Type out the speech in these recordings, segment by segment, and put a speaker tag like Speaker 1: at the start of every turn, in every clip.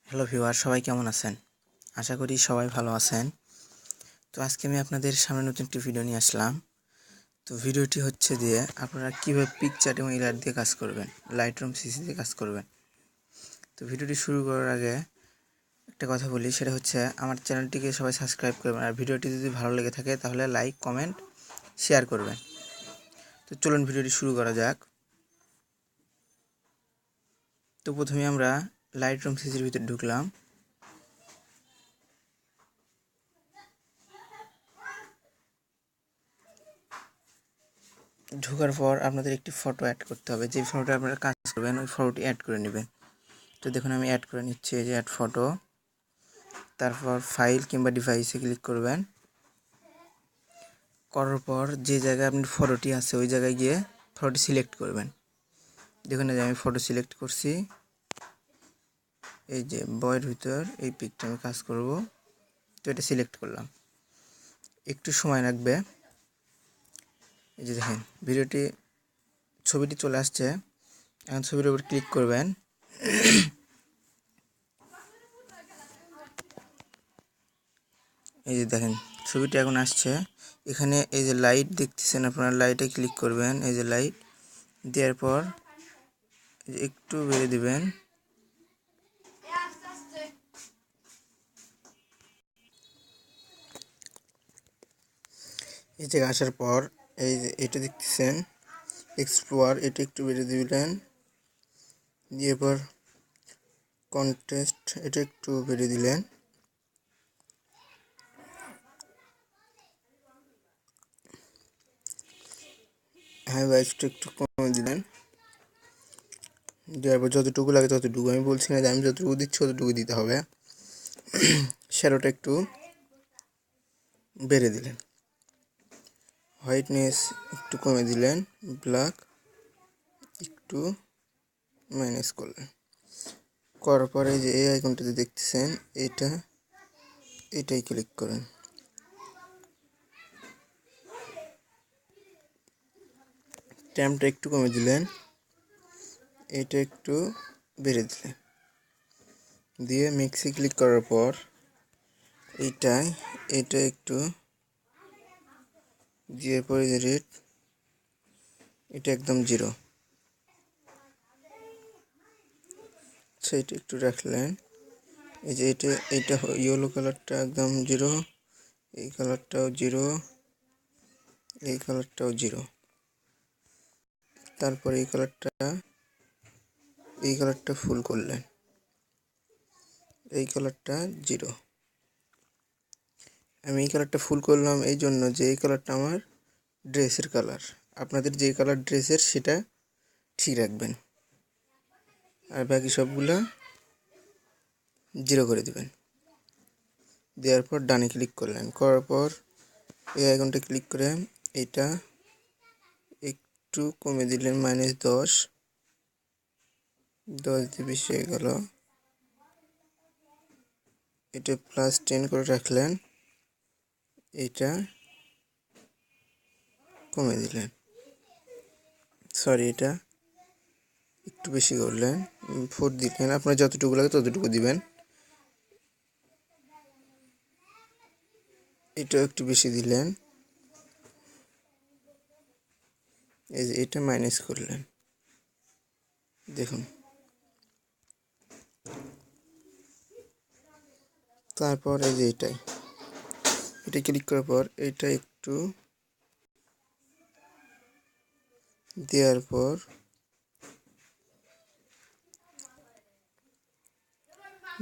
Speaker 1: Hello viewer, সবাই কেমন আছেন? আশা করি সবাই ভালো আছেন। তো আজকে আমি আপনাদের সামনে নতুন একটি ভিডিও নিয়ে আসলাম। তো ভিডিওটি হচ্ছে দিয়ে আপনারা কীভাবে পিকচার এবং ইলার দিয়ে কাজ করবেন, লাইটরুম সিসি দিয়ে কাজ করবেন। তো ভিডিওটি শুরু করার আগে একটা কথা বলি, সেটা হচ্ছে আমার চ্যানেলটিকে সবাই সাবস্ক্রাইব করবেন, আর ভিডিওটি যদি ভালো লেগে থাকে তাহলে লাইক, কমেন্ট, শেয়ার করবেন। তো চলুন ভিডিওটি শুরু করা যাক। তো প্রথমে আমরা লাইটরুম সিসির ভিতরে ঢুকলাম। ঢোকার পর আপনাদের একটি ফটো অ্যাড করতে হবে। যে ফটোটা আপনারা কাজ করবেন ওই ফটোটি অ্যাড করে নেবেন। তো দেখুন আমি অ্যাড করে নিচ্ছি, এই যে অ্যাড ফটো। তারপর ফাইল কিংবা ডিভাইসে ক্লিক করবেন। করার পর যে জায়গায় আপনার ফটোটি আছে ওই জায়গায় গিয়ে ফটোটি সিলেক্ট করবেন। দেখুন এই যে আমি ফটো সিলেক্ট করছি, এই যে বয়ের ভিতর এই পিকটা আমি কাজ করব। তো এটা সিলেক্ট করলাম, একটু সময় লাগবে। এই যে দেখেন ছবিটি চলে আসছে। এখন ছবির উপর ক্লিক করবেন। এই যে দেখেন ছবিটি এখন আসছে। এখানে এই যে লাইট দেখতেছেন আপনারা, লাইটে ক্লিক করবেন। এই যে লাইট দেওয়ার পর একটু বেড়ে দিবেন। এই জায়গায় আসার পর এই যে এটা দেখতেছেন এক্সপ্লোর, এটা একটু বেড়ে দিবেন। দিয়ে পর কন্টেস্ট এটা একটু বেড়ে দিলেন। হাইলাইটটা একটু কমে দিলেন। দেওয়ার পর যতটুকু লাগে ততটুকু, আমি বলছি না যে আমি যতটুকু দিচ্ছি ততটুকু দিতে হবে। শ্যাডোটা একটু বেড়ে দিলেন, হোয়াইটনেস একটু কমে দিলেন, ব্ল্যাক একটু মাইনাস করলেন। করার পরে যে এই আইকনটাতে দেখতেছেন এটাই ক্লিক করেন। ট্যাম্পটা একটু কমে দিলেন, এটা একটু বেড়ে দিলেন। দিয়ে মিক্সি ক্লিক করার পর এটা একটু দিয়ে পরে যে রেড এটা একদম 0, এটা একটু রাখলেন। এই যে এটা ইয়েলো কালারটা একদম 0, এই কালারটাও 0, এই কালারটাও 0। তারপর এই কালারটা ফুল করলেন, এই কালারটা 0। আমি এই কালারটা ফুল করলাম এই জন্য যে এই কালারটা আমার ড্রেসের কালার। আপনাদের যে কালার ড্রেসের সেটা ঠিক রাখবেন, আর বাকি সবগুলা 0 করে দিবেন। দেওয়ার পর ডানে ক্লিক করলেন। করার পর এই আইকনটা ক্লিক করে এটা একটু কমে দিলেন, -10 দিয়ে বেশি হয়ে গেল। এটা +10 করে রাখলেন, এটা কমে দিলেন, সরি এটা একটু বেশি করলেন, 4 দিলেন। আপনার যতটুকু লাগে ততটুকু দিবেন। এটাও একটু বেশি দিলেন, এই যে এটা মাইনাস করলেন। দেখুন তারপর এই যে এটা ক্লিক করার পর এটা একটু দেওয়ার পর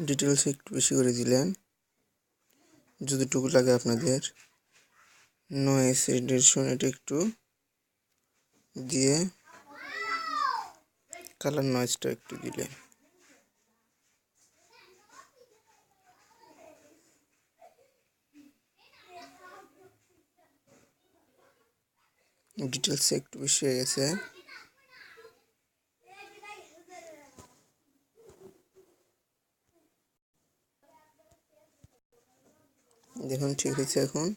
Speaker 1: ডিটেলস একটু বেশি করে দিলেন, যতটুকু লাগে আপনাদের। নয়েজ রিডাকশন এটা একটু দিয়ে কালার নয়েজটা একটু দিলেন। ডিটেলস একটু বেশি হয়ে গেছে। দেখুন ঠিক হয়েছে। এখন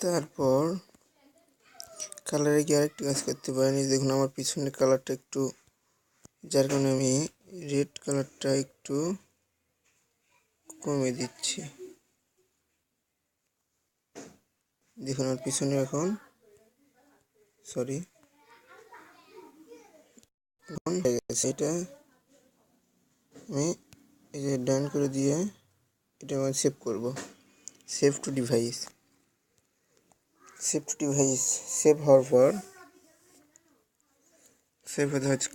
Speaker 1: তারপর কালারে গিয়ে আরেকটু কাজ করতে পারেন। দেখুন আমার পিছনের কালারটা একটু যার কারণে আমি রেড কালারটা একটু কমে দিচ্ছি। দেখুন আমার পিছনে এখন হয়ে গেছে। এটা আমি এই যে ডান করে দিয়ে এটা আমি সেভ করব। সেভ টু ডিভাইস সেভ হওয়ার পর সেভ হতে হচ্ছে